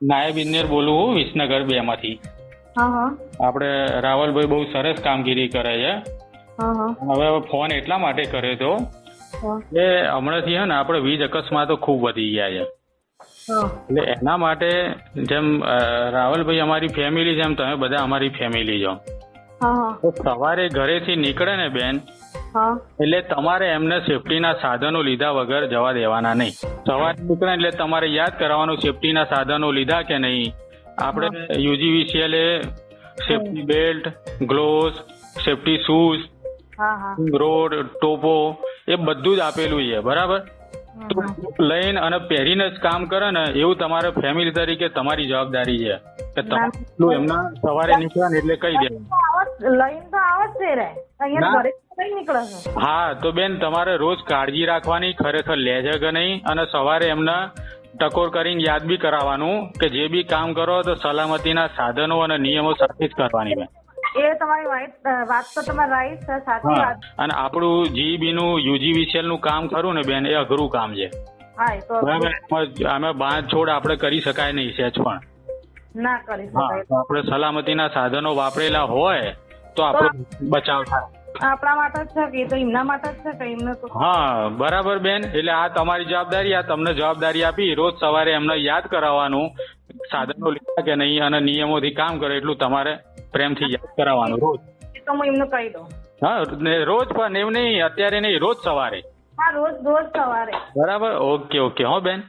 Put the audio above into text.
નાયબ ઇજનેર બોલું હું વિસનગર 2 માંથી. હા હા આપણે રાવલભાઈ બહુ સરસ કામગીરી કરે છે. હા હા હવે ફોન એટલા માટે કર્યો હતો હા કે હમણાંથી હે ને આપણે વીજ અકસ્માતો ખૂબ વધી ગયા છે. હા એટલે એના માટે જેમ રાવલભાઈ અમારી ફેમિલી છે એમ તમે બધા અમારી ફેમિલી છો. હા તો સવારે ઘરેથી નીકળે ને બેન, હા એટલે તમારે એમને સેફટીના સાધનો લીધા વગર જવા દેવાના નહીં. સવારે નીકળે એટલે તમારે યાદ કરાવવાનું સેફટીના સાધનો લીધા કે નહીં. આપણે UGVCL safety belt, gloves, safety shoes, હા હા રોડ, ટોપો એ બધું જ આપેલું છે. બરાબર? તો લઈને અને પહેરીને જ કામ કરે ને એવું તમારે ફેમિલી તરીકે તમારી જવાબદારી છે કે તમે એમના સવારે નીકળે ને એટલે કહી દેવાનું. લઈને તો આવે જ છે રે અહીંયા ના. ઘરે કઈ નીકળે છે. હા તો બેન તમારે રોજ કાળજી રાખવાની, ખરેખર લે છે કે નહીં, અને સવારે એમને ટકોર કરીને યાદ બી કરાવવાનું કે જે બી કામ કરો તો સલામતીના સાધનો અને નિયમો સાથે જ કરવાની બેન. એ તમારી વાત તો તમારી રાઈટ છે, સાચી વાત. અને આપણું GEB નું UGVCL નું કામ ખરું ને બેન, એ અઘરું કામ છે. હા એ તો બરાબર? આમે બાંધ છોડ આપણે કરી શકાય નહીં સહેજ પણ. ના કરી હા શકાય. તો આપણે સલામતીના સાધનો વાપરેલા હોય તો આપણો બચાવ થાય. આપણા માટે જ છે કે એ તો એમના માટે જ છે કે એમને તો. હા બરાબર બેન. એટલે આ તમારી જવાબદારી, આ તમને જવાબદારી આપી રોજ સવારે એમને યાદ કરાવવાનું સાધનો લીધા કે નહીં અને નિયમોથી કામ કરે એટલું તમારે પ્રેમથી યાદ કરાવવાનું રોજ. એ તો હું એમને કહી દઉં. હા ને રોજ પણ એમ નહીં, અત્યારે નહીં, રોજ સવારે. હા રોજ રોજ સવારે. બરાબર? ઓકે હો બેન.